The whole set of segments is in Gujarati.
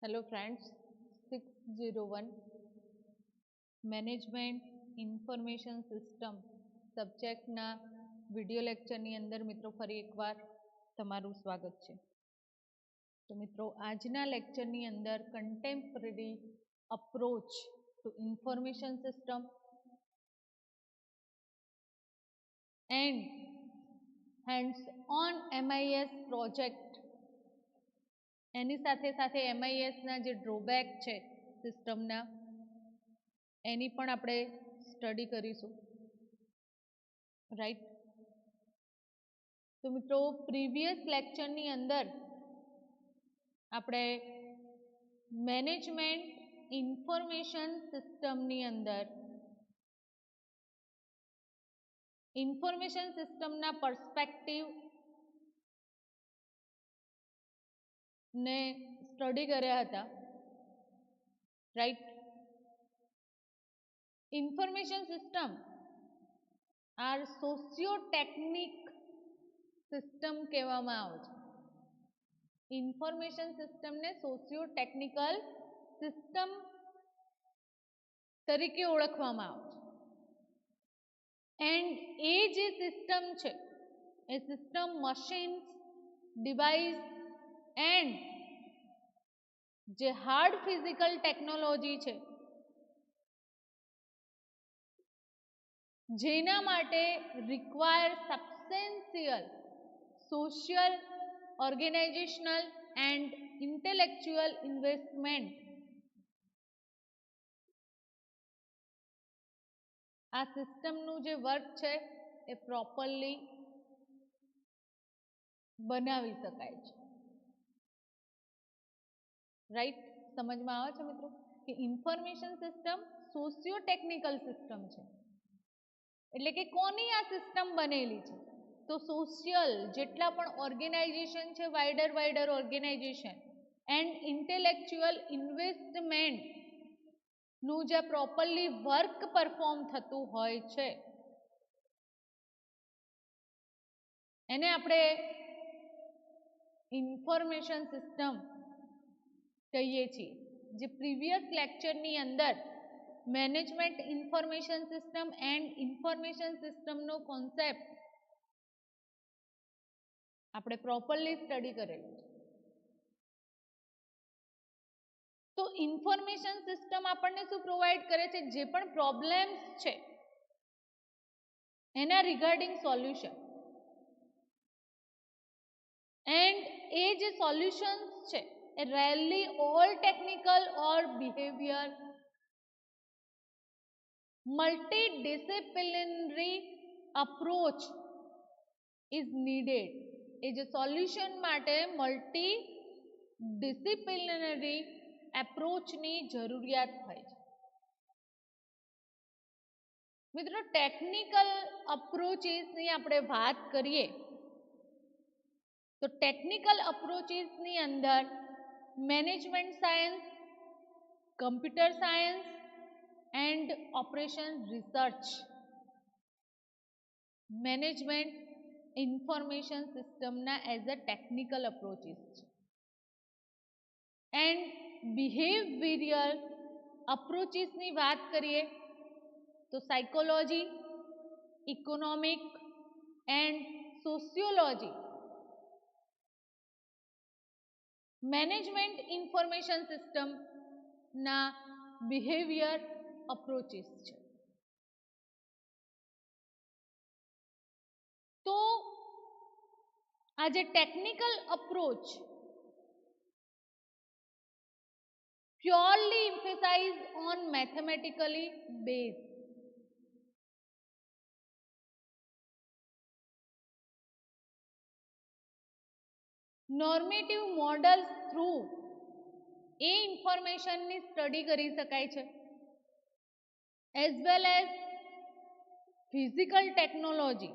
Hello friends, 601 management information system સબ્જેક્ટના વિડિયો લેક્ચરની અંદર મિત્રો ફરી એકવાર તમારું સ્વાગત છે. તો મિત્રો આજના લેક્ચરની અંદર contemporary approach to information system and hands on MIS project એની સાથે સાથે MISના જે ડ્રોબેક છે સિસ્ટમના એની પણ આપણે સ્ટડી કરીશું, રાઈટ. તો મિત્રો પ્રીવિયસ લેક્ચરની અંદર આપણે મેનેજમેન્ટ ઇન્ફોર્મેશન સિસ્ટમની અંદર ઇન્ફોર્મેશન સિસ્ટમના પર્સપેક્ટિવ ને સ્ટડી કર્યા હતા, right. Information system are socio technic system કહેવામાં આવે છે. ઇન્ફોર્મેશન સિસ્ટમને સોશિયો-ટેકનિકલ સિસ્ટમ તરીકે ઓળખવામાં આવે છે. એન્ડ એ જે સિસ્ટમ છે એ સિસ્ટમ મશીન્સ, ડિવાઇસ એન્ડ જે હાર્ડ ફિઝિકલ ટેકનોલોજી છે જેના માટે require substantial social, organizational and intellectual investment, આ સિસ્ટમનું જે વર્ક છે એ પ્રોપરલી બનાવી શકાય છે, રાઈટ. સમજમાં આવે છે મિત્રો કે information system socio technical system છે, એટલે કે કોની આ સિસ્ટમ બનેલી છે? તો સોશિયલ જેટલા પણ ઓર્ગેનાઇઝેશન છે, wider organization and intellectual investment નું જે પ્રોપરલી વર્ક પરફોર્મ થતું હોય છે એને આપણે ઇન્ફોર્મેશન સિસ્ટમ કહીએ છીએ. જે પ્રીવિયસ લેક્ચરની અંદર management information system and information સિસ્ટમનો કોન્સેપ્ટ આપણે પ્રોપરલી સ્ટડી કરેલું છે. તો ઇન્ફોર્મેશન સિસ્ટમ આપણને શું પ્રોવાઈડ કરે છે? જે પણ પ્રોબ્લેમ્સ છે એના રિગાર્ડિંગ સોલ્યુશન, એન્ડ એ જે સોલ્યુશન્સ છે એ rarely all technical or behavior multidisciplinary approach is needed. એ જે સોલ્યુશન માટે મલ્ટી ડિસિપ્લિનરી એપ્રોચની જરૂરિયાત હોય છે. મિત્રો ટેકનિકલ અપ્રોચીસની આપણે વાત કરીએ તો ટેકનિકલ અપ્રોચીસની અંદર management science, computer science and operation research management information સિસ્ટમના એઝ અ ટેકનિકલ અપ્રોચીસ છે. એન્ડ બિહેવિયરલ અપ્રોચીસની વાત કરીએ તો psychology, economic and sociology management information સિસ્ટમના બિહેવિયર અપ્રોચીસ છે. તો આ જે technical approach purely emphasize on mathematically based normative models through એ ઇન્ફોર્મેશનની સ્ટડી કરી શકાય છે, as well as physical technology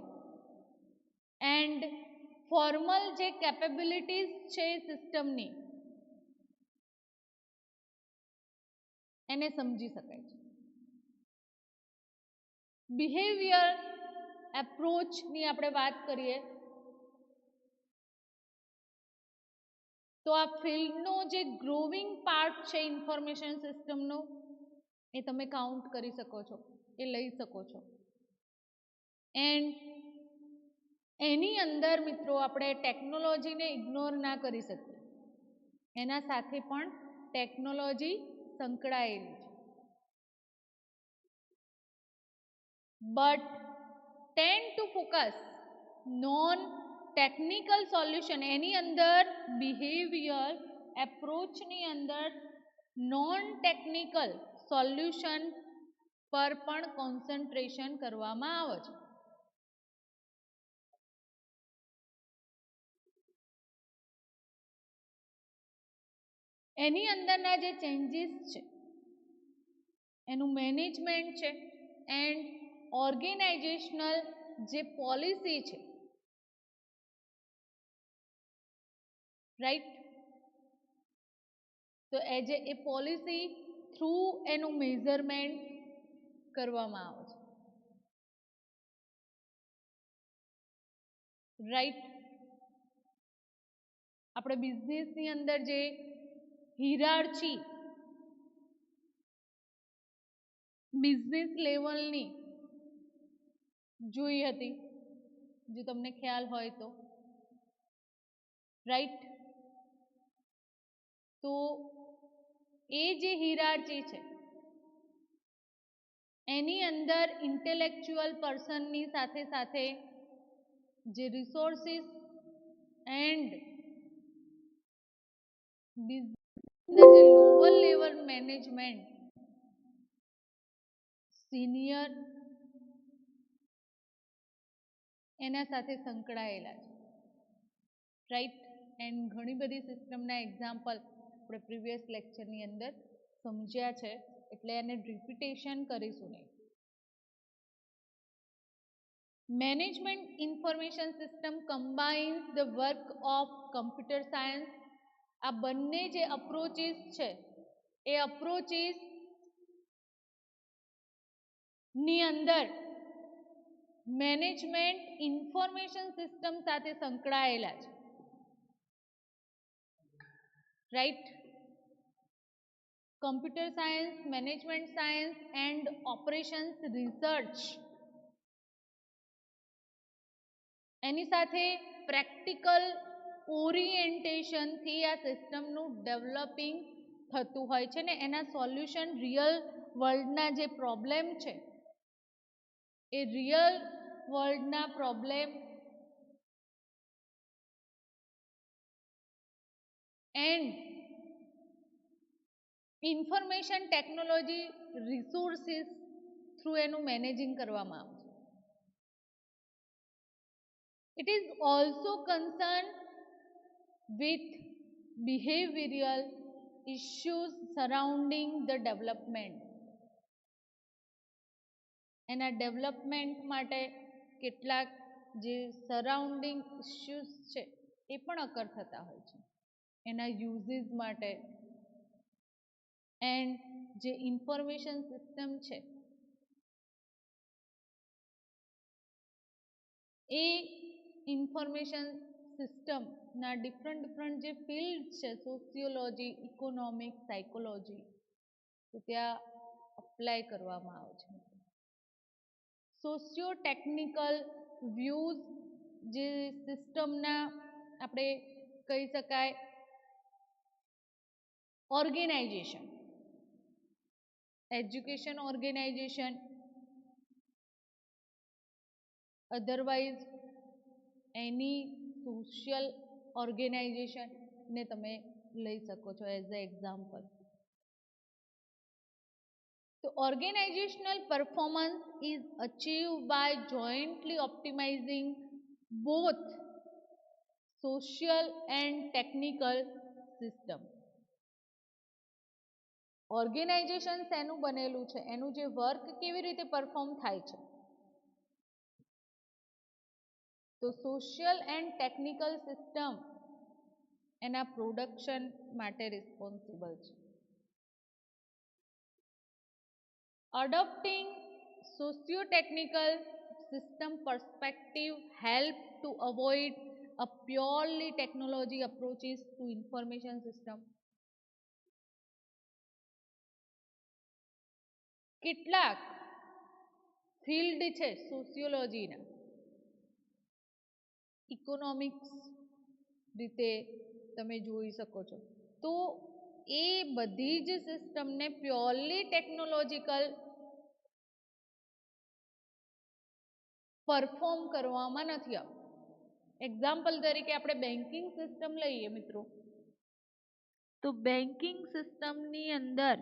and formal જે કેપેબિલિટીઝ છે સિસ્ટમની એને સમજી શકાય છે. બિહેવિયર એપ્રોચની આપણે વાત કરીએ તો આ ફિલ્ડનો જે ગ્રોવિંગ પાર્ટ છે ઇન્ફોર્મેશન સિસ્ટમનો એ તમે કાઉન્ટ કરી શકો છો, એ લઈ શકો છો. એન્ડ એની અંદર મિત્રો આપણે ટેકનોલોજીને ઇગ્નોર ના કરી શકીએ, એના સાથે પણ ટેકનોલોજી સંકળાયેલી છે. But tend to focus non technical solution, એની અંદર બિહેવિયર એપ્રોચની અંદર નોન ટેકનિકલ સોલ્યુશન પર પણ કોન્સન્ટ્રેશન કરવામાં આવે છે. એની અંદરના જે ચેન્જીસ છે એનું મેનેજમેન્ટ છે એન્ડ ઓર્ગેનાઇઝેશનલ જે પોલિસી છે, રાઈટ, તો એ પોલિસી થ્રુ એનું મેઝરમેન્ટ કરવામાં આવે છે, રાઈટ. આપણે બિઝનેસની અંદર જે હિરાર્ચી બિઝનેસ લેવલની જોઈ હતી, જો તમને ખ્યાલ હોય તો, રાઈટ. તો એ જે હિરાર્ચી છે એની અંદર ઇન્ટેલેક્ચ્યુઅલ પર્સનની સાથે સાથે જે રિસોર્સિસ એન્ડ અંદર જે લોઅર લેવલ મેનેજમેન્ટ સિનિયર એના સાથે સંકળાયેલા છે, રાઈટ. એન્ડ ઘણી બધી સિસ્ટમના એક્ઝામ્પલ આપણે પ્રીવિયસ લેક્ચરની અંદર સમજ્યા છે, એટલે એને રિપીટેશન કરીશું નહીં. Management information system combines the work of computer science. આ બંને જે અપ્રોચીસ છે એ અપ્રોચીસ ની અંદર મેનેજમેન્ટ ઇન્ફોર્મેશન સિસ્ટમ સાથે સંકળાયેલા છે, right. Computer science, management science and operations research, એની સાથે પ્રેક્ટિકલ ઓરિએન્ટેશનથી આ સિસ્ટમનું ડેવલપિંગ થતું હોય છે ને એના સોલ્યુશન રિયલ વર્લ્ડના જે પ્રોબ્લેમ છે એ રિયલ વર્લ્ડના problem and information technology resources through એનું મેનેજિંગ કરવામાં આવે છે. It is also concerned with behavioral issues surrounding the development. એના ડેવલપમેન્ટ માટે કેટલાક જે સરાઉન્ડિંગ ઇશ્યુઝ છે એ પણ અકર થતા હોય છે એના યુઝીસ માટે. એન્ડ જે ઇન્ફોર્મેશન સિસ્ટમ છે એ ઇન્ફોર્મેશન સિસ્ટમના ડિફરન્ટ જે ફિલ્ડ છે, સોશિયોલોજી, ઇકોનોમિક્સ, સાયકોલોજી, તો ત્યાં અપ્લાય કરવામાં આવે છે. સોશિયો ટેકનિકલ વ્યૂઝ જે સિસ્ટમના આપણે કહી શકાય ઓર્ગેનાઇઝેશન, એજ્યુકેશન ઓર્ગેનાઇઝેશન, અધરવાઇઝ એની સોશિયલ ઓર્ગેનાઇઝેશનને તમે લઈ શકો છો એઝ અ એક્ઝામ્પલ. તો organizational performance is achieved by jointly optimizing both social and technical system. Organization શેનું બનેલું છે, એનું જે વર્ક કેવી રીતે પરફોર્મ થાય છે, તો સોશિયલ એન્ડ ટેકનિકલ સિસ્ટમ એના પ્રોડક્શન માટે રિસ્પોન્સિબલ છે. Adopting socio-technical system perspective help to avoid a purely technology approaches to information system. કેટલાક ફિલ્ડ છે સોશિયોલોજીના, ઇકોનોમિક્સ રીતે તમે જોઈ શકો છો. તો એ બધી જ સિસ્ટમને પ્યોરલી ટેકનોલોજીકલ પરફોર્મ કરવામાં નથી આવતું. એક્ઝામ્પલ તરીકે આપણે બેન્કિંગ સિસ્ટમ લઈએ મિત્રો, તો બેન્કિંગ સિસ્ટમની અંદર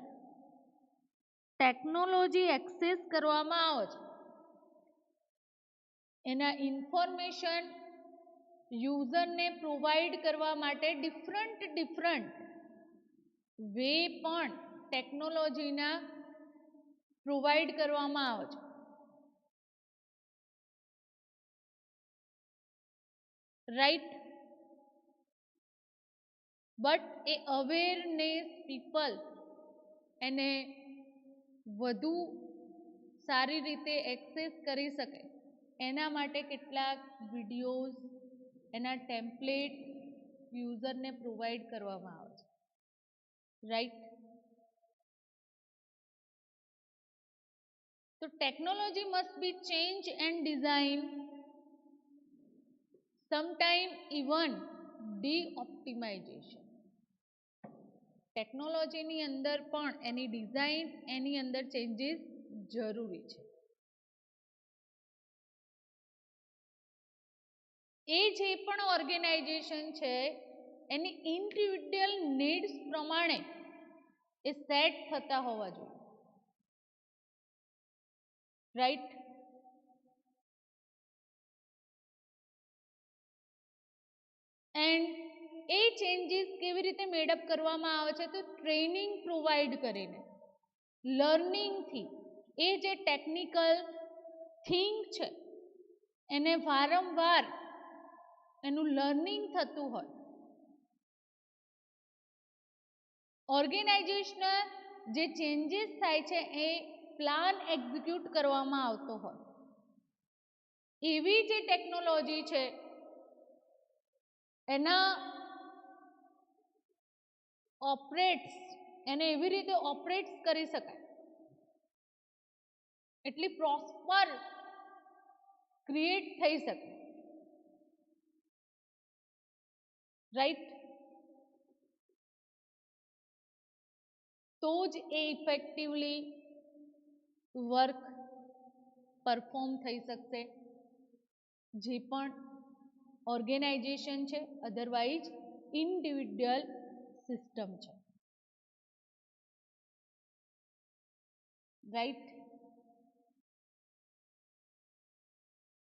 ટેકનોલોજી એક્સેસ કરવામાં આવે છે, એના ઇન્ફોર્મેશન યુઝરને પ્રોવાઈડ કરવા માટે ડિફરન્ટ વે પણ ટેકનોલોજીના પ્રોવાઈડ કરવામાં આવે છે. Right, but A awareness people એને વધુ સારી રીતે એક્સેસ કરી શકે એના માટે કેટલાક વિડીયોઝ, એના ટેમ્પલેટ યુઝરને પ્રોવાઈડ કરવામાં આવે છે. રાઈટ, તો technology must be change and design, sometime even D-optimisation. ટેકનોલોજીની અંદર પણ એની ડિઝાઇન, એની અંદર ચેન્જીસ જરૂરી છે. એ જે પણ ઓર્ગેનાઇઝેશન છે એની ઇન્ડિવિડ્યુઅલ નીડ્સ પ્રમાણે એ સેટ થતા હોવા જોઈએ. રાઈટ, એન્ડ એ ચેન્જીસ કેવી રીતે મેડઅપ કરવામાં આવે છે, તો ટ્રેનિંગ પ્રોવાઈડ કરીને, લર્નિંગથી. એ જે ટેકનિકલ થિંગ છે એને વારંવાર એનું લર્નિંગ થતું હોય, ઓર્ગેનાઇઝેશનલ જે ચેન્જીસ થાય છે એ પ્લાન એક્ઝિક્યુટ કરવામાં આવતો હોય, એવી જે ટેકનોલોજી છે એના ઓપરેટ્સ, એને એવી રીતે ઓપરેટ્સ કરી શકાય એટલી પ્રોસ્પર ક્રિએટ થઈ શકે. રાઈટ, તો જ એ ઇફેક્ટિવલી વર્ક પરફોર્મ થઈ શકશે. જે પણ ઓર્ગેનાઇઝેશન છે, અધરવાઇઝ ઇન્ડિવિડ્યુઅલ સિસ્ટમ છે. રાઈટ,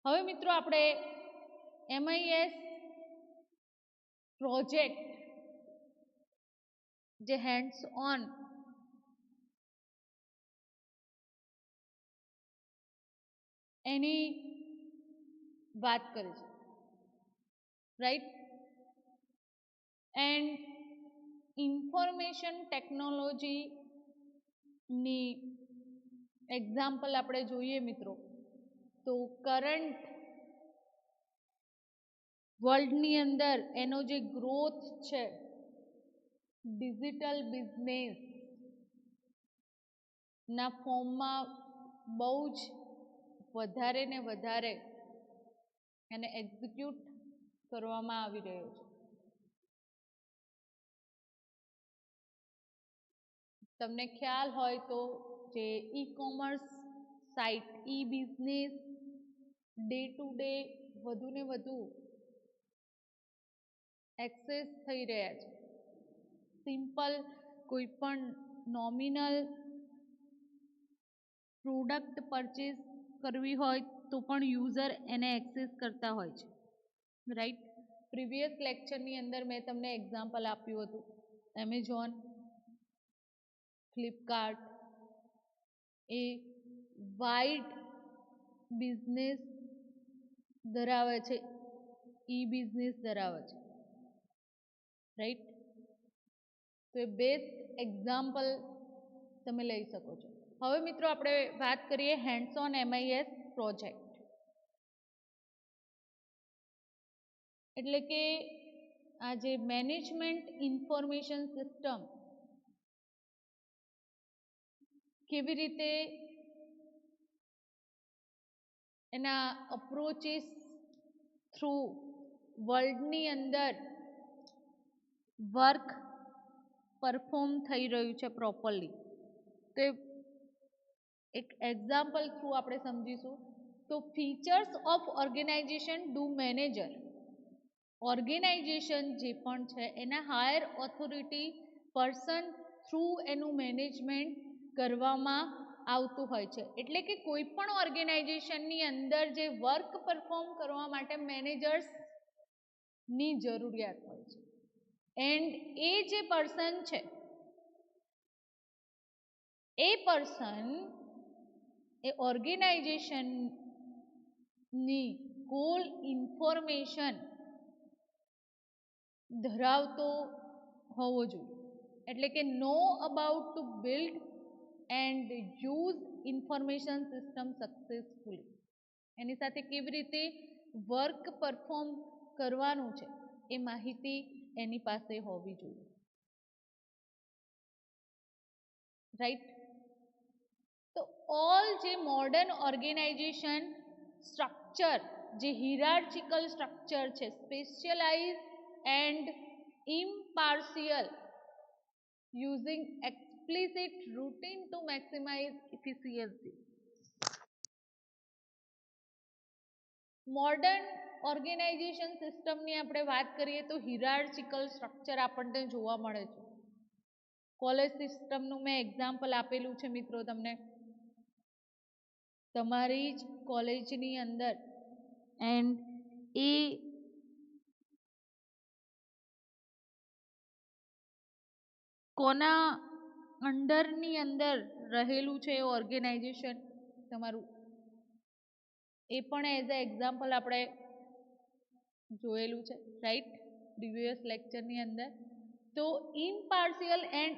હવે મિત્રો આપણે MIS પ્રોજેક્ટ જે હેન્ડ્સ ઓન એની વાત કરીશું. રાઈટ, એન્ડ ઇન્ફોર્મેશન ટેકનોલોજીની એક્ઝામ્પલ આપણે જોઈએ મિત્રો, તો કરંટ વર્લ્ડની અંદર એનો જે ગ્રોથ છે, ડિજિટલ બિઝનેસ ના ફોર્મમાં બહુ જ વધારે ને વધારે એને એક્ઝિક્યુટ કરવામાં આવી રહ્યો છે. તમને ખ્યાલ હોય તો જે e-commerce site, E business day to day વધુ ને વધુ એક્સેસ થઈ રહ્યા છે. સિમ્પલ કોઈ પણ નોમિનલ પ્રોડક્ટ પરચેસ કરવી હોય તો પણ યુઝર એને એક્સેસ કરતા હોય છે. રાઈટ, પ્રીવિયસ લેક્ચરની અંદર મેં તમને એક્ઝામ્પલ આપ્યું હતું, એમેઝોન, ફ્લિપકાર્ટ એ વાઇડ બિઝનેસ ધરાવે છે, ઈ બિઝનેસ ધરાવે છે. રાઈટ, તો એ બેસ્ટ એક્ઝામ્પલ તમે લઈ શકો છો. હવે મિત્રો આપણે વાત કરીએ હેન્ડ્સ ઓન MIS પ્રોજેક્ટ. એટલે કે આ જે મેનેજમેન્ટ ઇન્ફોર્મેશન સિસ્ટમ કેવી રીતે એના અપ્રોચીસ થ્રુ વર્લ્ડની અંદર વર્ક પરફોર્મ થઈ રહ્યું છે પ્રોપરલી. તો એક એક્ઝામ્પલ થ્રુ આપણે સમજીશું. તો features of organization do manager. Organization જે પણ છે એના હાયર ઓથોરિટી પર્સન થ્રુ એનું મેનેજમેન્ટ કરવામાં આવતું હોય છે. એટલે કે કોઈ પણ ઓર્ગેનાઇઝેશનની અંદર જે વર્ક પરફોર્મ કરવા માટે મેનેજર્સની જરૂરિયાત હોય છે. એન્ડ એ જે પર્સન છે એ પર્સન એ ઓર્ગેનાઇઝેશનની કુલ ઇન્ફોર્મેશન ધરાવતો હોવો જોઈએ. એટલે કે know about to build and use information system successfully. એની સાથે કેવી રીતે વર્ક પરફોર્મ કરવાનું છે એ માહિતી એની પાસે હોવી જોઈએ. રાઈટ. તો ઓલ જે મોડર્ન ઓર્ગેનાઇઝેશન સ્ટ્રક્ચર જે હિરાર્ચિકલ સ્ટ્રક્ચર છે, specialize and impartial using explicit routine to maximize efficiency. Modern organization સિસ્ટમની આપણે વાત કરીએ તો હિરાર્ચિકલ સ્ટ્રક્ચર આપણને જોવા મળે છે. કોલેજ સિસ્ટમનું મેં એક્ઝામ્પલ આપેલું છે મિત્રો તમને. તમારી જ કોલેજની અંદર એન્ડ એ કોના અંડરની અંદર રહેલું છે ઓર્ગેનાઇઝેશન તમારું, એ પણ એઝ અ એક્ઝામ્પલ આપણે જોયેલું છે. રાઈટ, પ્રીવિયસ લેક્ચરની અંદર. તો ઇમ્પાર્શિયલ એન્ડ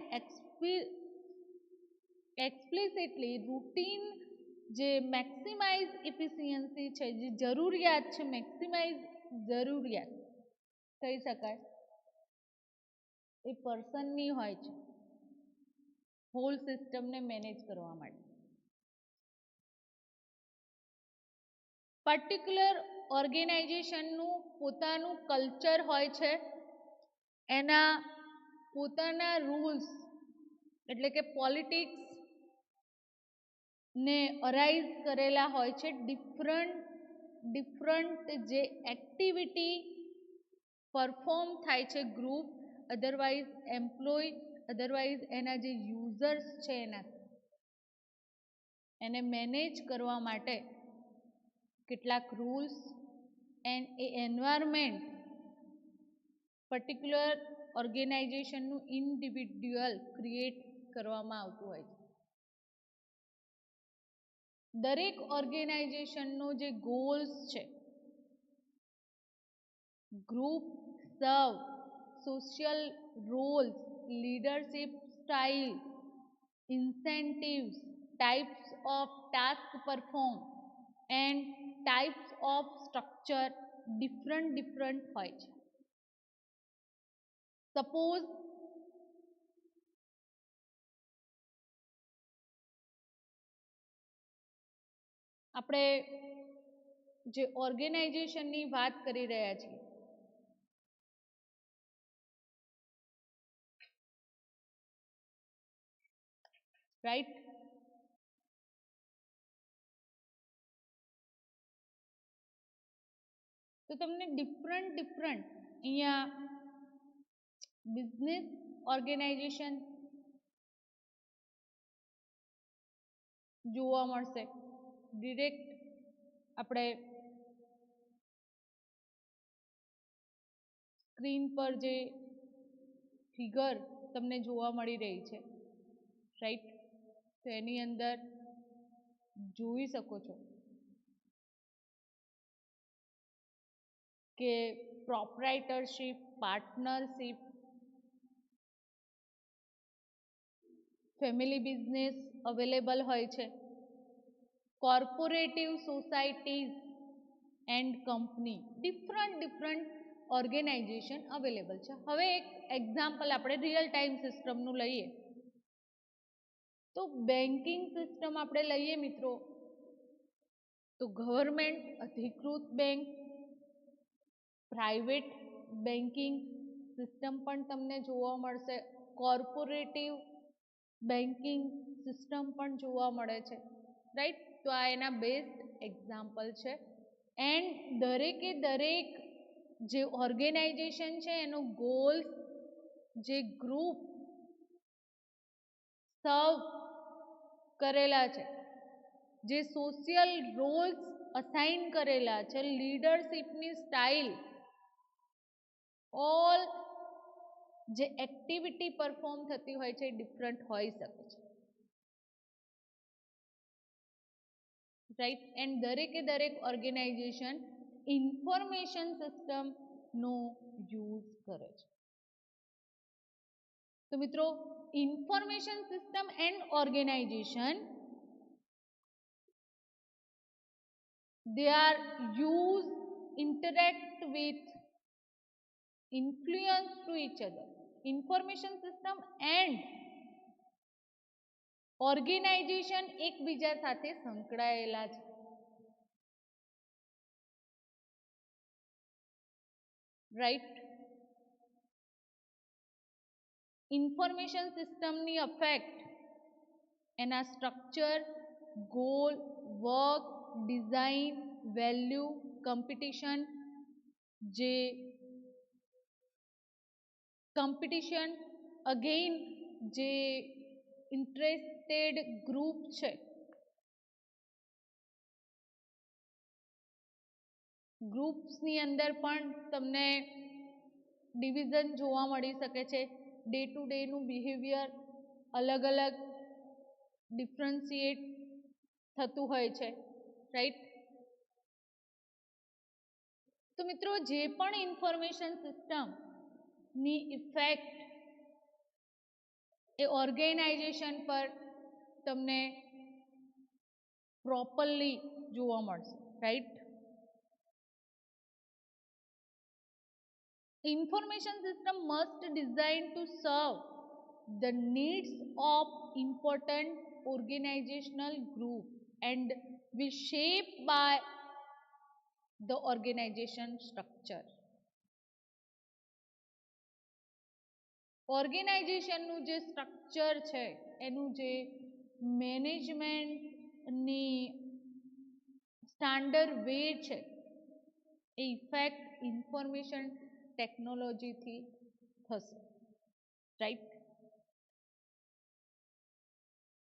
એક્સપ્લિસિટલી રૂટીન જે મેક્સિમાઇઝ ઇફિશિયન્સી છે, જે જરૂરિયાત છે, મેક્સિમાઇઝ જરૂરિયાત કહી શકાય એ પર્સનની હોય છે હોલ સિસ્ટમને મેનેજ કરવા માટે. પર્ટિક્યુલર ઓર્ગેનાઇઝેશનનું પોતાનું કલ્ચર હોય છે, એના પોતાના રૂલ્સ એટલે કે પોલિટિક્સ ને અરાઇઝ કરેલા હોય છે. ડિફરન્ટ જે એક્ટિવિટી પરફોર્મ થાય છે ગ્રુપ, અધરવાઇઝ એમ્પ્લોય, અધરવાઇઝ એના જે યુઝર્સ છે એને મેનેજ કરવા માટે કેટલાક રૂલ્સ એન્ડ એ એન્વાયરમેન્ટ પર્ટિક્યુલર ઓર્ગેનાઇઝેશનનું ઇન્ડિવિડ્યુઅલ ક્રિએટ કરવામાં આવતું હોય છે. દરેક ઓર્ગેનાઇઝેશનનો જે ગોલ્સ છે, ગ્રુપ સર્વ, social Rolls, leadership style, incentives, types of task perform and types of structure different હોય છે. સપોઝ આપણે જે ઓર્ગેનાઇઝેશનની વાત કરી રહ્યા છીએ, રાઈટ. તો તમને ડિફરન્ટ અહીંયા બિઝનેસ ઓર્ગેનાઇઝેશન જોવા મળશે. ડિરેક્ટ આપણે સ્ક્રીન પર જે ફિગર તમને જોવા મળી રહી છે, રાઈટ, તો એની અંદર જોઈ શકો છો કે proprietorship, partnership, family business available હોય છે, corporative societies and company, different organization available છે. હવે એક એક્ઝામ્પલ આપણે રિયલ ટાઈમ સિસ્ટમનું લઈએ તો બેન્કિંગ સિસ્ટમ આપણે લઈએ મિત્રો તો ગવર્મેન્ટ અધિકૃત બેંક, પ્રાઇવેટ બેન્કિંગ સિસ્ટમ પણ તમને જોવા મળશે, કોર્પોરેટિવ બેન્કિંગ સિસ્ટમ પણ જોવા મળે છે, રાઈટ. તો આ એના બેસ્ટ એક્ઝામ્પલ છે. એન્ડ દરેકે દરેક જે ઓર્ગેનાઇઝેશન છે એનો ગોલ્સ, જે ગ્રુપ સર્વ કરેલા છે, જે સોશિયલ રોલ્સ અસાઇન કરેલા છે, લીડરશિપની સ્ટાઇલ, ઓલ જે એક્ટિવિટી પરફોર્મ થતી હોય છે એ ડિફરન્ટ હોઈ શકે છે, રાઈટ. એન્ડ દરેકે દરેક ઓર્ગેનાઇઝેશન ઇન્ફોર્મેશન સિસ્ટમનો યુઝ કરે છે. તો મિત્રો information system and organization they are used, interact with, influence to each other. Information system and organization એકબીજા સાથે સંકળાયેલા છે, રાઈટ. ઇન્ફોર્મેશન સિસ્ટમની અફેક્ટ એના structure, goal, work, design, value, competition, જે કોમ્પિટિશન અગેઇન જે ઇન્ટરેસ્ટેડ ગ્રુપ છે, ગ્રુપ્સની અંદર પણ તમને ડિવિઝન જોવા મળી શકે છે, ડે ટુ ડેનું બિહેવિયર અલગ અલગ ડિફરન્શિએટ થતું હોય છે, રાઈટ. તો મિત્રો જે પણ ઇન્ફોર્મેશન સિસ્ટમની ઇફેક્ટ એ ઓર્ગેનાઇઝેશન પર તમને પ્રોપરલી જોવા મળશે, right. Information system must design to serve the needs of important organizational group and be shaped by the organization structure. ઓર્ગેનાઇઝેશનનું જે સ્ટ્રક્ચર છે એનું જે મેનેજમેન્ટની સ્ટાન્ડર્ડ વે છે એ ઇફેક્ટ ઇન્ફોર્મેશન ટેકનોલોજીથી થશે, રાઈટ.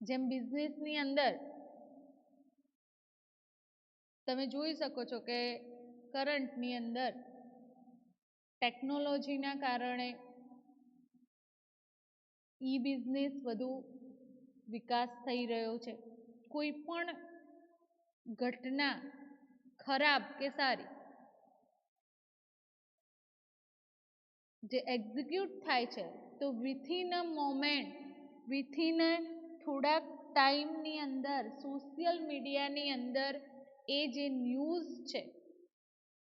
જેમ બિઝનેસની અંદર તમે જોઈ શકો છો કે કરંટની અંદર ટેકનોલોજીના કારણે ઈ બિઝનેસ વધુ વિકાસ થઈ રહ્યો છે. કોઈ પણ ઘટના ખરાબ કે સારી જે એક્ઝિક્યુટ થાય છે તો વિથિન અ મોમેન્ટ, વિથિન થોડાક ટાઈમની અંદર સોશિયલ મીડિયાની અંદર એ જે ન્યૂઝ છે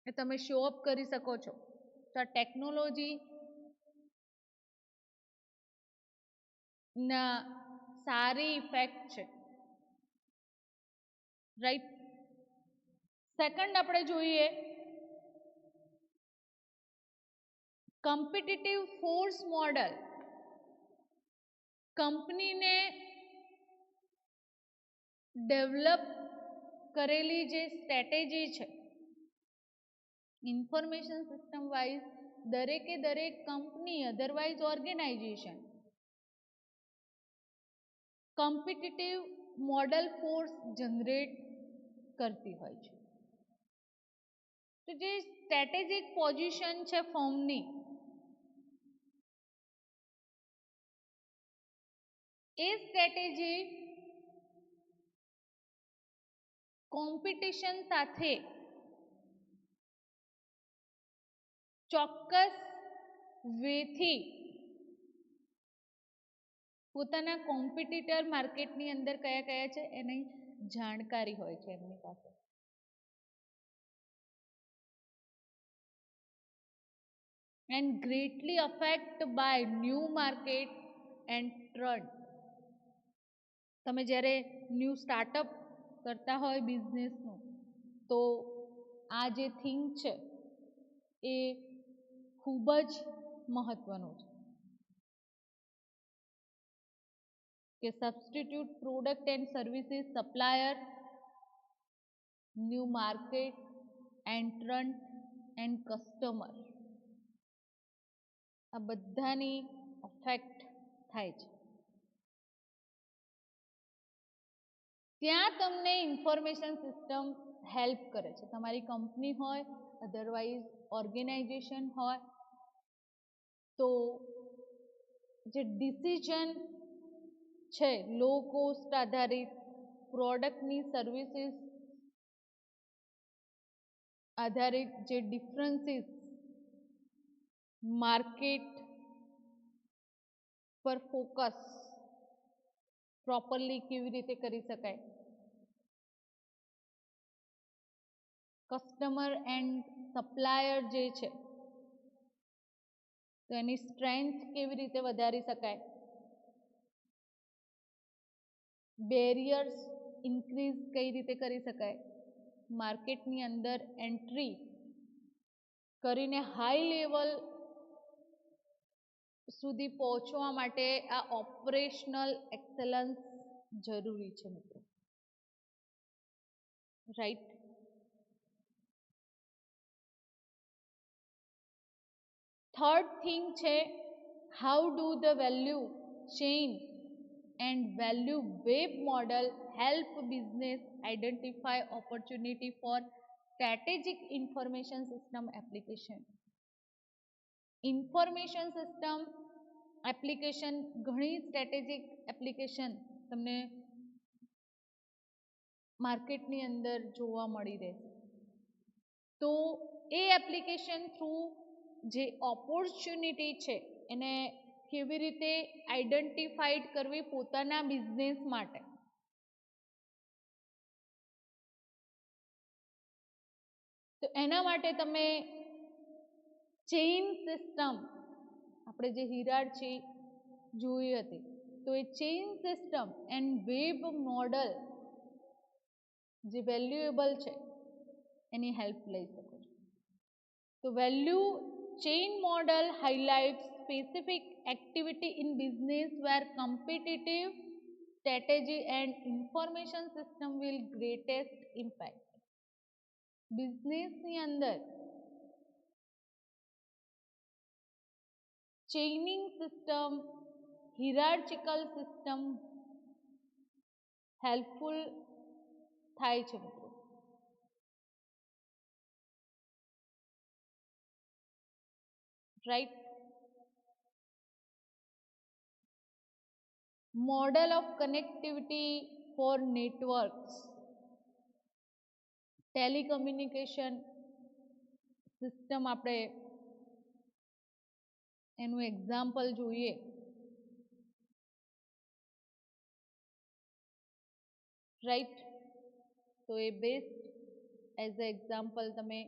એ તમે શો અપ કરી શકો છો. તો આ ટેકનોલોજી ના સારી ઇફેક્ટ છે, રાઈટ. સેકન્ડ આપણે જોઈએ કોમ્પિટિટિવ ફોર્સ મોડલ. કંપનીને ડેવલપ કરેલી જે સ્ટ્રેટેજી છે ઇન્ફોર્મેશન સિસ્ટમ વાઇઝ દરેકે દરેક company otherwise organization competitive model force generate કરતી હોય છે. તો જે સ્ટ્રેટેજિક પોઝિશન છે ફર્મની એ સ્ટ્રેટેજી કોમ્પિટિશન સાથે ચોક્કસ વેથી પોતાના કોમ્પિટિટર માર્કેટની અંદર કયા કયા છે એની જાણકારી હોય છે એમની પાસે. and greatly affected by new market and trend. તમે જ્યારે ન્યૂ સ્ટાર્ટઅપ કરતા હોય બિઝનેસનું, તો આ જે થિંગ છે એ ખૂબ જ મહત્વનું છે કે substitute product and services supplier, new market, entrant and customer, આ બધાની અફેક્ટ થાય છે. ત્યાં તમને ઇન્ફોર્મેશન સિસ્ટમ હેલ્પ કરે છે. તમારી કંપની હોય, અધરવાઇઝ ઓર્ગેનાઇઝેશન હોય, તો જે ડિસિઝન છે લો કોસ્ટ આધારિત, પ્રોડક્ટની સર્વિસીસ આધારિત જે ડિફરન્સીસ માર્કેટ પર ફોકસ પ્રોપરલી કેવી રીતે કરી શકાય, કસ્ટમર એન્ડ સપ્લાયર જે છે તો એની સ્ટ્રેન્થ કેવી રીતે વધારી શકાય, બેરિયર્સ ઇન્ક્રીઝ કઈ રીતે કરી શકાય, માર્કેટની અંદર એન્ટ્રી કરીને હાઈ લેવલ સુધી પહોંચવા માટે આ ઓપરેશનલ એક્સેલન્સ જરૂરી છે મિત્રો, રાઈટ. થર્ડ થિંગ છે how do the value chain and value web model help business identify opportunity four strategic information system application. Information system application, ઘણી સ્ટ્રેટેજિક એપ્લિકેશન તમને માર્કેટની અંદર જોવા મળી રહેશે. તો એ એપ્લિકેશન થ્રુ જે ઓપોર્ચ્યુનિટી છે એને કેવી રીતે આઈડેન્ટિફાઈડ કરવી પોતાના બિઝનેસ માટે, તો એના માટે તમે ચેઇન સિસ્ટમ, આપણે જે હિરાર્ચી જોઈ હતી, તો એ chain system and web model જે વેલ્યુએબલ છે એની હેલ્પ લઈ શકો છો. તો value chain model highlights specific activity in business where competitive strategy and information system will greatest impact. બિઝનેસની અંદર chaining system, hierarchical system helpful થાય છે મિત્રો, right. Model of connectivity for networks, telecommunication system, આપણે એનું એક્ઝામ્પલ જોઈએ, રાઈટ. તો એ બેસ્ટ એઝ અ એક્ઝામ્પલ તમે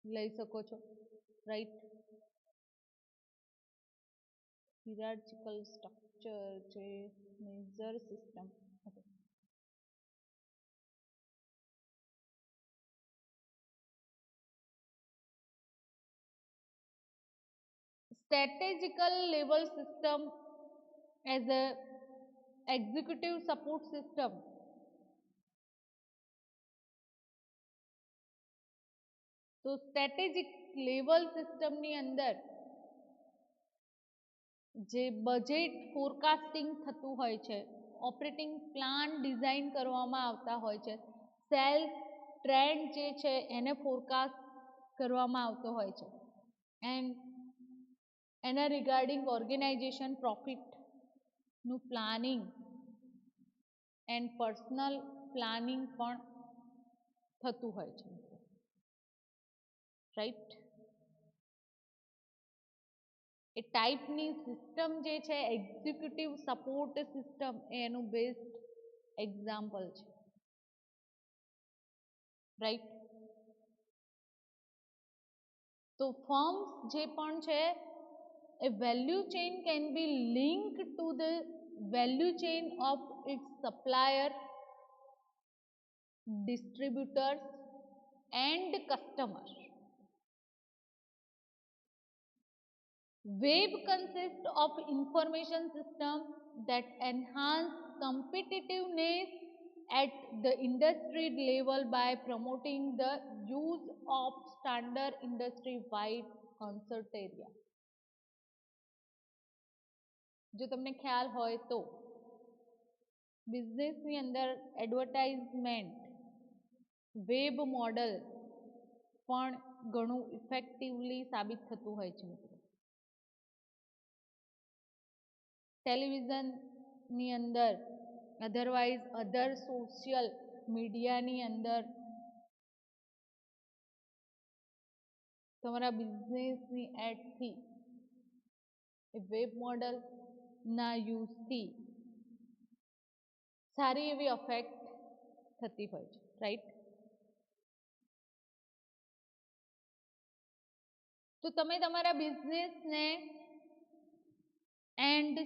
લઈ શકો છો, રાઈટ. હિરાર્ચિકલ સ્ટ્રક્ચર છે, major system. Strategical level system as a executive support system. તો સ્ટ્રેટેજિક લેવલ સિસ્ટમની અંદર જે બજેટ ફોરકાસ્ટિંગ થતું હોય છે, ઓપરેટિંગ પ્લાન ડિઝાઇન કરવામાં આવતા હોય છે, સેલ્સ ટ્રેન્ડ જે છે એને ફોરકાસ્ટ કરવામાં આવતો હોય છે, એન્ડ એના રિગાર્ડિંગ ઓર્ગેનાઇઝેશન પ્રોફિટનું પ્લાનિંગ એન્ડ પર્સનલ પ્લાનિંગ પણ થતું હોય છે, રાઈટ. એ ટાઈપની સિસ્ટમ જે છે એક્ઝિક્યુટિવ સપોર્ટ સિસ્ટમ એ એનું બેસ્ટ એક્ઝામ્પલ છે, રાઈટ. તો ફર્મ્સ જે પણ છે a value chain can be linked to the value chain of its supplier, distributors and customers. Web consists of information systems that enhance competitiveness at the industry level by promoting the use of standard industry-wide concept area. જો તમને ખ્યાલ હોય તો બિઝનેસની અંદર એડવર્ટાઇઝમેન્ટ વેબ મોડલ પણ ઘણું ઇફેક્ટિવલી સાબિત થતું હોય છે મિત્રો. ટેલિવિઝનની અંદર અધરવાઇઝ અધર સોશિયલ મીડિયાની અંદર તમારા બિઝનેસની એડથી એ વેબ મોડલના યુઝથી સારી એવી અફેક્ટ થતી હોય છે, રાઈટ? તો તમે તમારા બિઝનેસને એન્ડ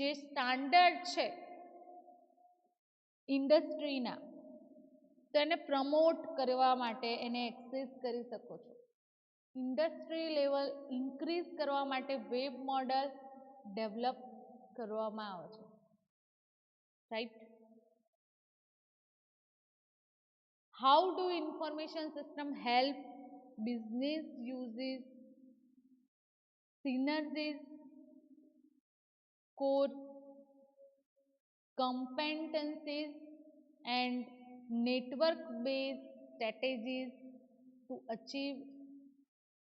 જે સ્ટાન્ડર્ડ છે ઇન્ડસ્ટ્રીના તેને પ્રમોટ કરવા માટે એને એક્સેસ કરી શકો છો. ઇન્ડસ્ટ્રી લેવલ ઇન્ક્રીઝ કરવા માટે વેબ મોડલ ડેવલપ કરવામાં આવે છે, right? How do information system help business uses synergies, core competencies and network-based strategies to achieve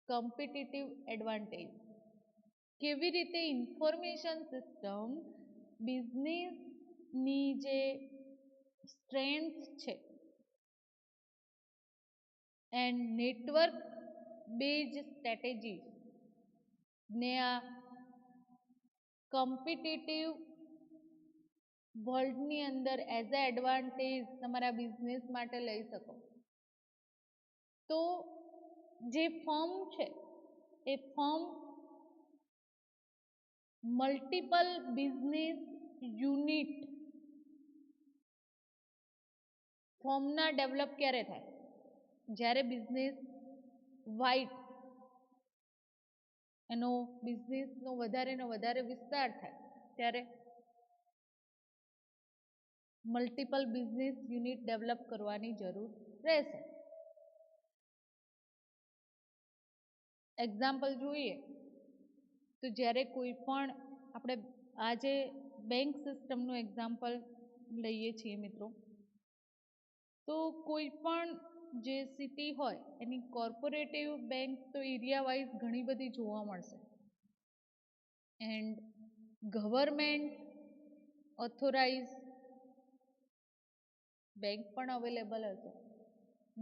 competitive advantage? કેવી રીતે ઇન્ફોર્મેશન સિસ્ટમ બિઝનેસની જે સ્ટ્રેન્થ છે એન્ડ નેટવર્ક બેઝ સ્ટ્રેટેજી ને આ કોમ્પિટિટિવ વર્લ્ડની અંદર એઝ અ એડવાન્ટેજ તમારા બિઝનેસ માટે લઈ શકો. તો જે ફર્મ છે એ ફર્મ મલ્ટિપલ બિઝનેસ યુનિટ ફર્મના ડેવલપ ક્યારે થાય? જ્યારે બિઝનેસ વાઇડ એનો બિઝનેસનો વધારે ને વધારે વિસ્તાર થાય ત્યારે મલ્ટિપલ બિઝનેસ યુનિટ ડેવલપ કરવાની જરૂર રહેશે. એક્ઝામ્પલ જોઈએ તો જ્યારે કોઈ પણ આપણે આજે બેંક સિસ્ટમનું એક્ઝામ્પલ લઈએ છીએ મિત્રો, તો કોઈ પણ જે સિટી હોય એની કોર્પોરેટિવ બેંક તો એરિયા વાઇઝ ઘણી બધી જોવા મળશે એન્ડ ગવર્મેન્ટ ઓથોરાઇઝ બેંક પણ અવેલેબલ હશે,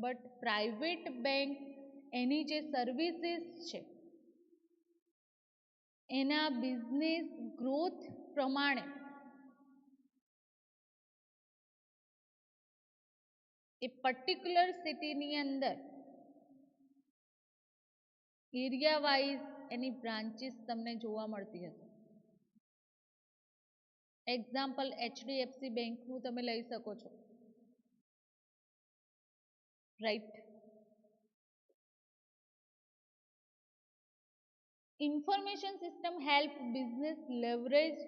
બટ પ્રાઇવેટ બેંક એની જે સર્વિસીસ છે એના બિઝનેસ ગ્રોથ પ્રમાણે એ પર્ટિક્યુલર સિટીની અંદર એરિયા વાઇઝ એની બ્રાન્ચીસ તમને જોવા મળતી હશે. એક્ઝામ્પલ એચડીએફસી બેંકનું તમે લઈ શકો છો, right? Information system help business leverage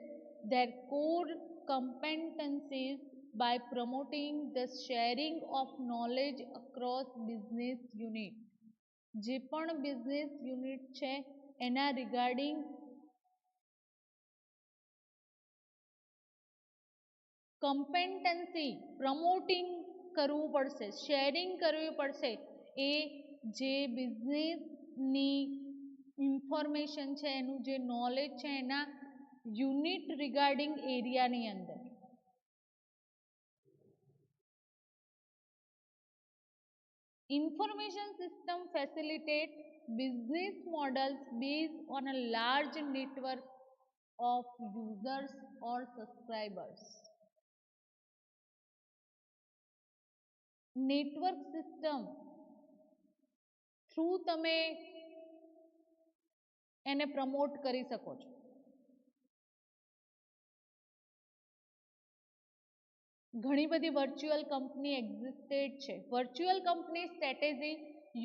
their core competencies by promoting the sharing of knowledge across business unit. જે પણ બિઝનેસ યુનિટ છે એના રિગાર્ડિંગ કમ્પેન્ટન્સી પ્રમોટિંગ કરવું પડશે, શેરિંગ કરવી પડશે. એ જે બિઝનેસની ઇન્ફોર્મેશન છે એનું જે નોલેજ છે એના યુનિટ રિગાર્ડિંગ એરિયાની અંદર. Information system facilitate business models based on a large network of users or subscribers. Network system through તમે એને પ્રમોટ કરી શકો છો. ઘણી બધી વર્ચ્યુઅલ કંપની એક્ઝિસ્ટેડ છે. Virtual company strategy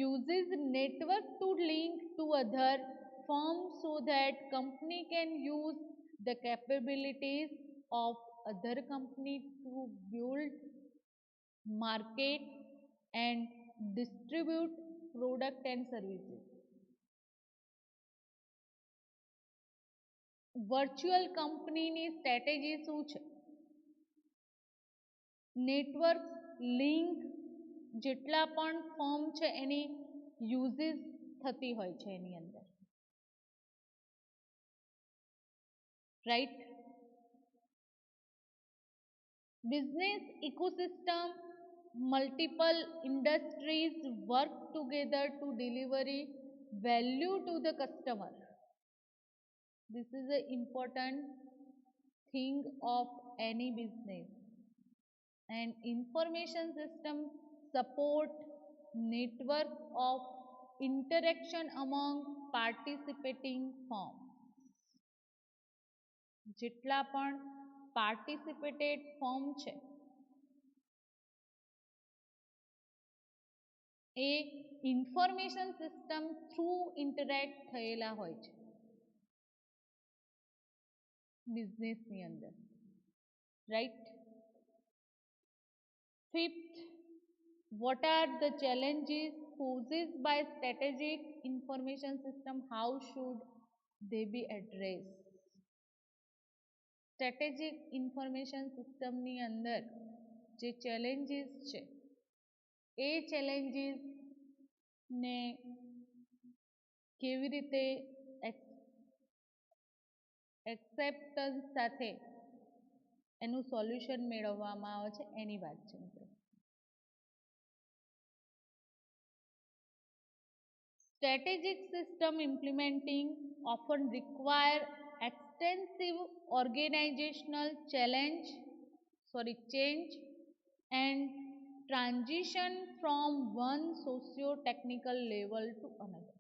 uses network to link to other firms so that company can use the capabilities of other company to build, market and distribute product and services. Virtual કંપનીની સ્ટ્રેટેજી શું છે? નેટવર્ક લિંક જેટલા પણ ફોર્મ છે એની યુઝીસ થતી હોય છે એની અંદર, right. Business ecosystem multiple industries work together to deliver value to the customer. This is an important thing of any business. And information system support network of interaction among participating firms. જેટલા પણ પાર્ટિસિપેટેડ ફોર્મ છે એ ઇન્ફોર્મેશન સિસ્ટમ થ્રુ ઇન્ટરેક્ટ થયેલા હોય છે બિઝનેસની અંદર, right. Fifth, what are the challenges posed by strategic information system? How should they be addressed? Strategic information સિસ્ટમની અંદર જે ચેલેન્જીસ છે એ ચેલેન્જીસને કેવી રીતે એક્સેપ્ટન્સ સાથે એનું સોલ્યુશન મેળવવામાં આવે છે એની વાત છે મિત્રો. Strategic system implementing often require extensive organizational change and transition from one socio-technical level to another.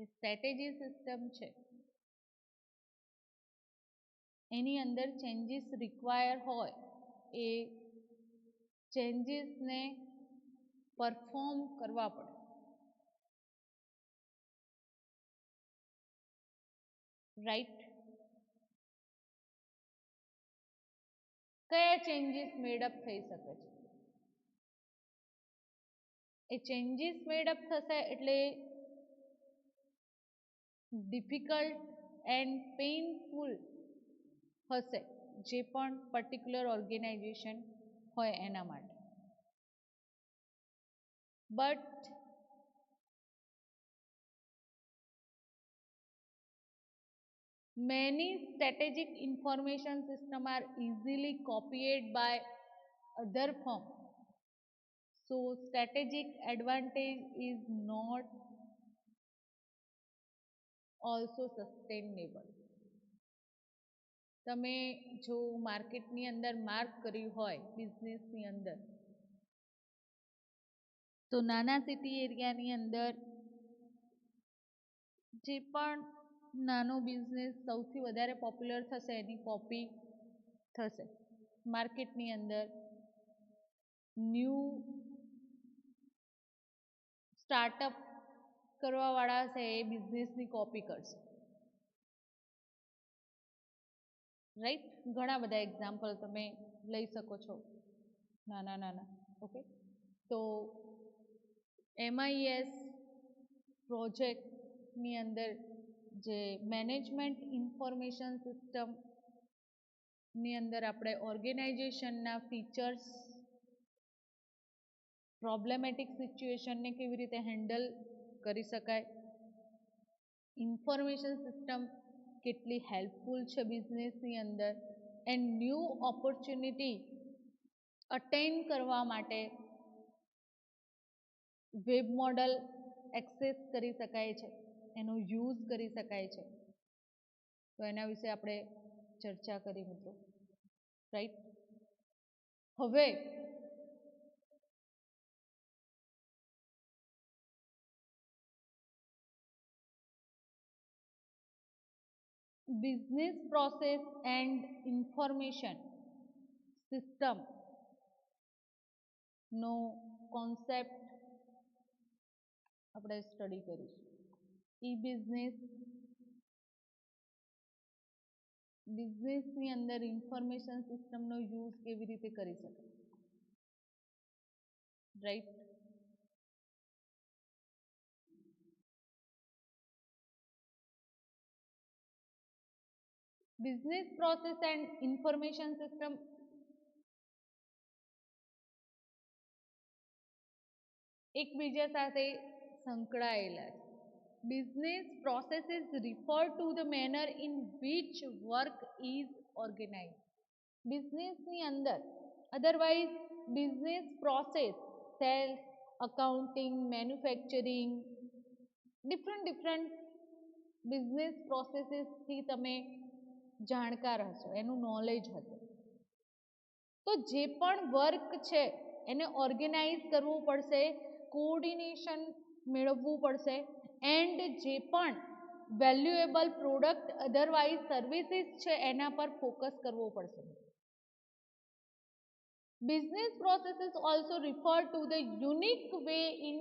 A strategy system છે એની અંદર ચેન્જીસ રિક્વાયર હોય એ ચેન્જીસને પરફોર્મ કરવા પડે, રાઈટ. કયા ચેન્જીસ મેડઅપ થઈ શકે છે? એ ચેન્જીસ મેડઅપ થશે એટલે ડિફિકલ્ટ એન્ડ પેઇનફુલ હશે જે પણ પર્ટિક્યુલર ઓર્ગેનાઇઝેશન હોય એના માટે. But many strategic information system are easily copied by other firms, so strategic advantage is not also sustainable. તમે જો માર્કેટની અંદર માર્ક કર્યું હોય બિઝનેસની અંદર તો નાના સિટી એરિયાની અંદર જે પણ નાનો બિઝનેસ સૌથી વધારે પોપ્યુલર થશે એની કોપી થશે. માર્કેટની અંદર ન્યૂ સ્ટાર્ટઅપ કરવાવાળા છે એ બિઝનેસની કોપી કરશે, રાઈટ. ઘણા બધા એક્ઝામ્પલ તમે લઈ શકો છો નાના નાના, ઓકે. તો MIS પ્રોજેક્ટની અંદર જે મેનેજમેન્ટ ઇન્ફોર્મેશન સિસ્ટમની અંદર આપણે ઓર્ગેનાઇઝેશનના ફીચર્સ, પ્રોબ્લેમેટિક સિચ્યુએશનને કેવી રીતે હેન્ડલ કરી શકાય, ઇન્ફોર્મેશન સિસ્ટમ કેટલી હેલ્પફુલ છે બિઝનેસની અંદર, એન્ડ ન્યૂ ઓપોર્ચ્યુનિટી અટેન કરવા માટે વેબ મોડલ એક્સેસ કરી શકાય છે, એનો યુઝ કરી શકાય છે. તો એના વિશે આપણે ચર્ચા કરી મિત્રો, રાઈટ. હવે business process and information system નો કોન્સેપ્ટ આપણે સ્ટડી કરીશું. ઈ બિઝનેસની અંદર ઇન્ફોર્મેશન સિસ્ટમનો યુઝ કેવી રીતે કરી શકાય, right? Business process and information system એકબીજા સાથે સંકળાયેલા છે. Business processes refer to the manner in which work is organize. બિઝનેસની અંદર otherwise business process sales, accounting, manufacturing, different business પ્રોસેસીસથી તમે જાણકાર હશો, એનું નોલેજ હશે. તો જે પણ વર્ક છે એને ઓર્ગેનાઇઝ કરવું પડશે, કોઓર્ડિનેશન મેળવવું પડશે એન્ડ જે પણ વેલ્યુએબલ પ્રોડક્ટ અધરવાઇઝ સર્વિસીસ છે એના પર ફોકસ કરવો પડશે. Business processes also refer to the unique way in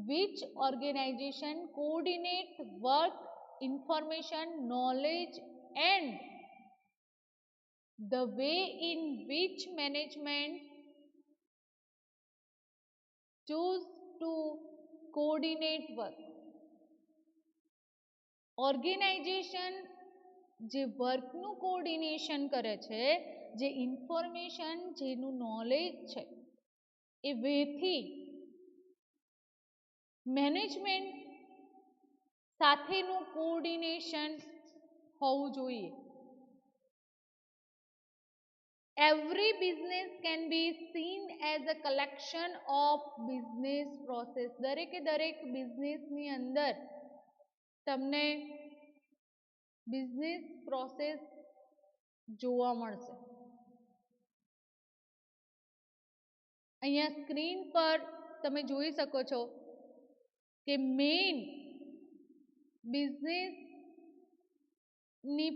which organization coordinate work, information, knowledge and the way in which management choose to coordinate work. Organization જે વર્કનું કોઓર્ડિનેશન કરે છે, જે ઇન્ફોર્મેશન જેનું નોલેજ છે એ વેથી મેનેજમેન્ટ સાથેનું કોઓર્ડિનેશન હોવું જોઈએ. Every business can be seen as a collection of business process. દરેકે દરેક બિઝનેસની અંદર તમને બિઝનેસ પ્રોસેસ જોવા મળશે. અહીંયા સ્ક્રીન પર તમે જોઈ શકો છો કે મેઇન બિઝનેસની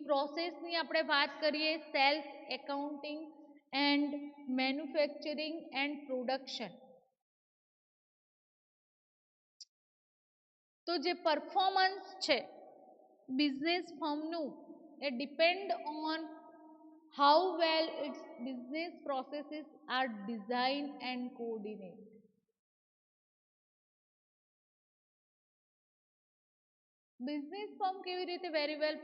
પ્રોસેસની આપણે વાત કરીએ, sales, accounting and manufacturing and production. તો જે પરફોર્મન્સ છે બિઝનેસ ફર્મનું એ depend on how well its business processes are designed and coordinated. Business firm કેવી રીતે વેરી વેલ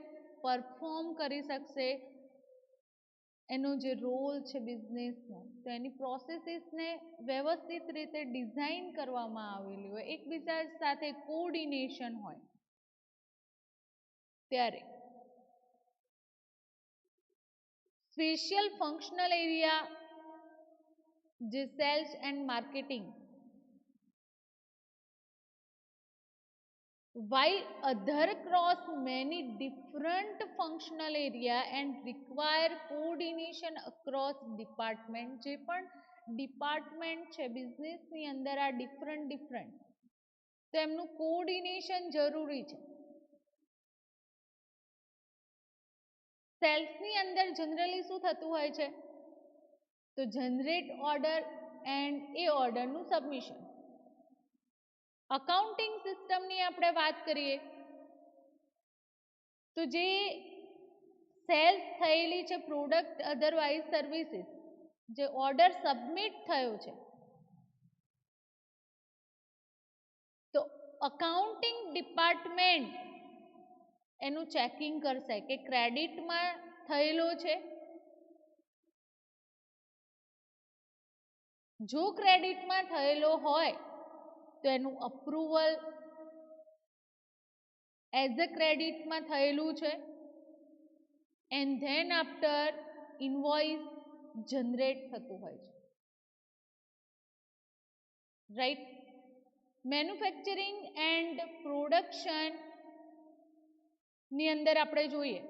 પરફોર્મ કરી શકશે, એનો જે રોલ છે બિઝનેસનો, તો એની પ્રોસેસીસને વ્યવસ્થિત રીતે ડિઝાઇન કરવામાં આવેલી હોય, એકબીજા સાથે કોઓર્ડિનેશન હોય ત્યારે સ્પેશિયલ ફંક્શનલ એરિયા જે cells and marketing, while other cross many different functional area and require coordination across department. જે પણ ડિપાર્ટમેન્ટ છે બિઝનેસની અંદર આ ડિફરન્ટ તો એમનું કોઓર્ડિનેશન જરૂરી છે. સેલ્સની અંદર જનરલી શું થતું હોય છે, તો જનરેટ ઓર્ડર એન્ડ એ ઓર્ડરનું સબમિશન. અકાઉન્ટિંગ સિસ્ટમની આપણે વાત કરીએ તો જે સેલ્સ થયેલી છે પ્રોડક્ટ અધરવાઇઝ સર્વિસીસ, જે ઓર્ડર સબમિટ થયો છે, તો અકાઉન્ટિંગ ડિપાર્ટમેન્ટ એનું ચેકિંગ કરશે કે ક્રેડિટમાં થયેલો છે. જો ક્રેડિટમાં થયેલો હોય તો એનું અપ્રુવલ એઝ અ ક્રેડિટમાં થયેલું છે and then after invoice generate થતું હોય છે, રાઈટ? મેન્યુફેક્ચરિંગ એન્ડ પ્રોડક્શન ની અંદર આપણે જોઈએ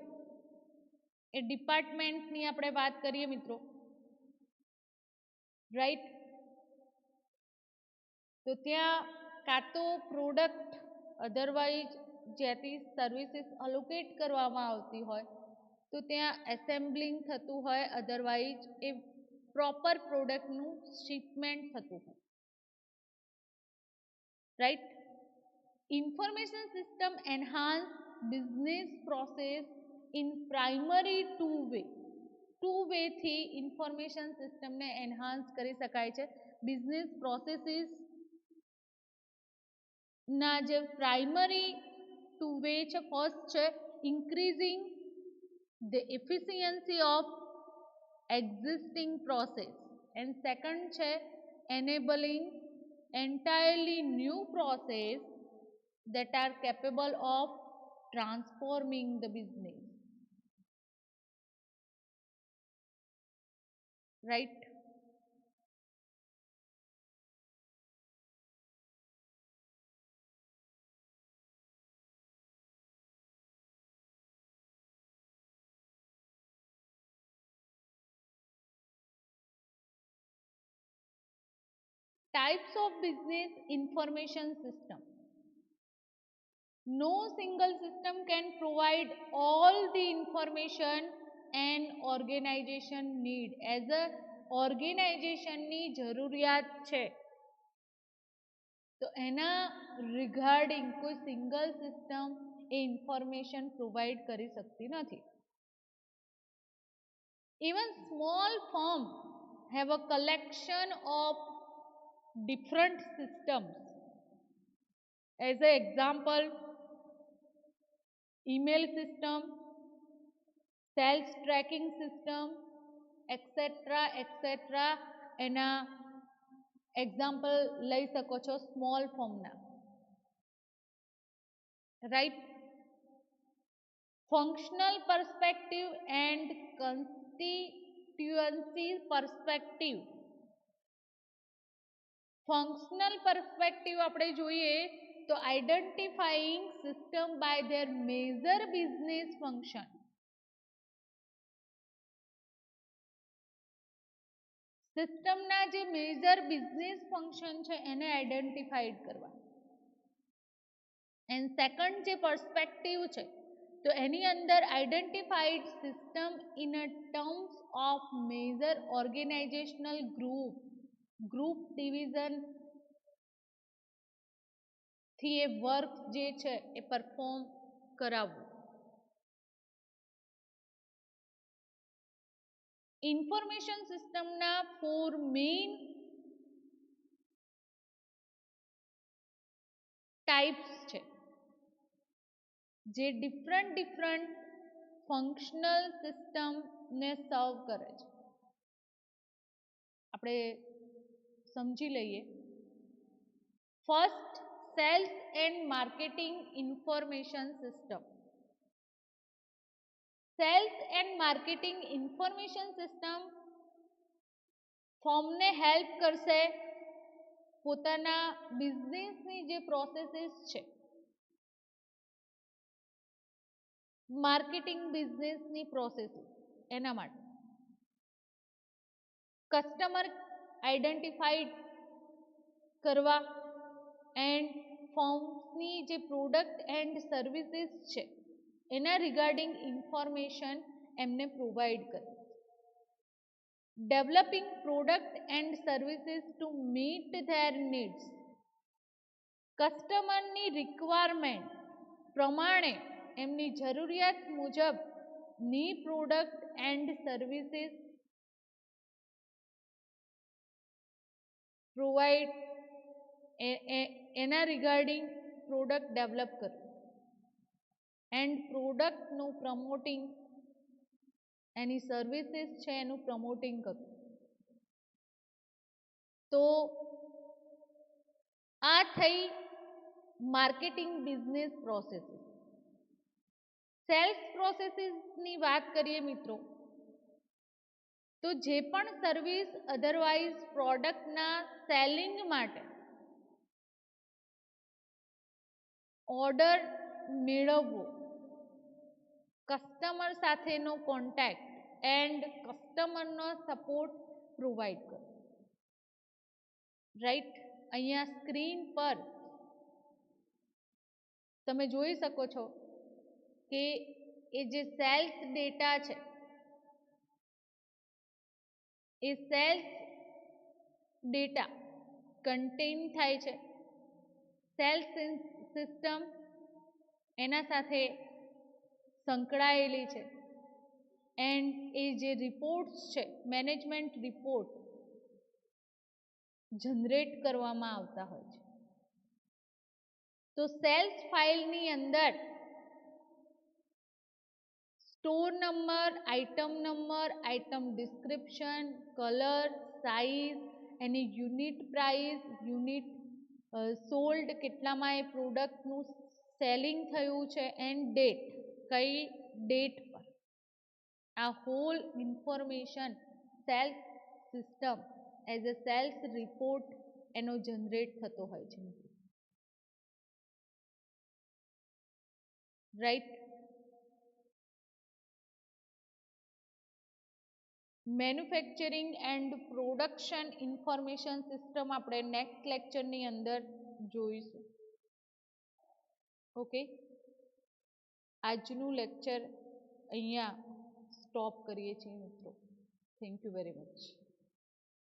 એ ડિપાર્ટમેન્ટની આપણે વાત કરીએ મિત્રો, રાઈટ? તો ત્યાં કાં તો પ્રોડક્ટ અધરવાઇઝ જ્યાંથી સર્વિસીસ અલોકેટ કરવામાં આવતી હોય તો ત્યાં એસેમ્બલિંગ થતું હોય, અધરવાઇઝ એ પ્રોપર પ્રોડક્ટનું શિપમેન્ટ થતું હોય, right. Information system enhance business process in primary two વેથી ઇન્ફોર્મેશન સિસ્ટમને એન્હાન્સ કરી શકાય છે. બિઝનેસ પ્રોસેસીસ ના જે પ્રાઇમરી ટુ વે છે, ફર્સ્ટ છે increasing the efficiency of existing process and second છે enabling entirely new process that are capable of transforming the business, right. Types of business information system. No single system can provide all the information an organization need. As a organization ની જરૂરિયાત છે તો એના રિગાર્ડિંગ કોઈ સિંગલ સિસ્ટમ એ ઇન્ફોર્મેશન પ્રોવાઈડ કરી શકતી નથી. Even small firms have a collection of different systems. As an example, email system, sales tracking system, etc. એના એક્ઝામ્પલ લઈ શકો છો સ્મોલ ફોર્મના, right. Functional perspective and constituency perspective. Functional perspective આપણે જોઈએ તો identifying system by their major business function. સિસ્ટમના જે મેજર બિઝનેસ ફંક્શન છે એને આઈડેન્ટિફાઈડ કરવા. એન્ડ સેકન્ડ જે પર્સપેક્ટિવ છે તો એની અંદર identified system in a terms of major organisational group division થી એ વર્ક જે છે એ પરફોર્મ કરાવવું. ઇન્ફોર્મેશન સિસ્ટમના 4 મેઇન ટાઈપ્સ છે જે ડિફરન્ટ ફંક્શનલ સિસ્ટમને સર્વ કરે છે. આપણે સમજી લઈએ. First, sales and marketing information system. Sales and marketing information system ફર્મને હેલ્પ કરશે પોતાના બિઝનેસની જે પ્રોસેસીસ છે, માર્કેટિંગ બિઝનેસની પ્રોસેસીસ, એના માટે કસ્ટમર આઈડેન્ટિફાઈડ કરવા એન્ડ ફર્મ્સની જે પ્રોડક્ટ એન્ડ સર્વિસીસ છે એના રિગાર્ડિંગ ઇન્ફોર્મેશન એમને પ્રોવાઈડ કરવી. Developing product and services to meet their needs. કસ્ટમરની રિક્વાયરમેન્ટ પ્રમાણે એમની જરૂરિયાત મુજબની પ્રોડક્ટ એન્ડ સર્વિસીસ પ્રોવાઈડ એના રિગાર્ડિંગ પ્રોડક્ટ ડેવલપ કરવું એન્ડ પ્રોડક્ટનું પ્રમોટિંગ, એની સર્વિસીસ છે એનું પ્રમોટિંગ કરવું. તો આ થઈ માર્કેટિંગ બિઝનેસ પ્રોસેસીસ. સેલ્સ પ્રોસેસીસની વાત કરીએ મિત્રો તો જે પણ સર્વિસ અધરવાઇઝ પ્રોડક્ટના સેલિંગ માટે ઓર્ડર મેળવવો, કસ્ટમર સાથેનો કોન્ટેક્ટ એન્ડ કસ્ટમરનો સપોર્ટ પ્રોવાઈડ કરવો, રાઈટ. અહીંયા સ્ક્રીન પર તમે જોઈ શકો છો કે એ જે સેલ્સ ડેટા છે એ સેલ્સ ડેટા કન્ટેન થાય છે સેલ્સ સિસ્ટમ એના સાથે સંકળાયેલી છે એન્ડ એ જે રિપોર્ટ્સ છે મેનેજમેન્ટ રિપોર્ટ જનરેટ કરવામાં આવતા હોય છે. તો સેલ્સ ફાઇલની અંદર store number, item description, colour, size, એની યુનિટ પ્રાઇસ, યુનિટ સોલ્ડ, કેટલામાં એ પ્રોડક્ટનું સેલિંગ થયું છે એન્ડ ડેટ, કઈ ડેટ પર, આ whole information sales system as a sales report એનો જનરેટ થતો હોય છે. Right. Manufacturing and production information system આપણે નેક્સ્ટ લેક્ચરની અંદર જોઈશું. ઓકે, આજનું લેક્ચર અહીંયા સ્ટોપ કરીએ છીએ મિત્રો. Thank you very much.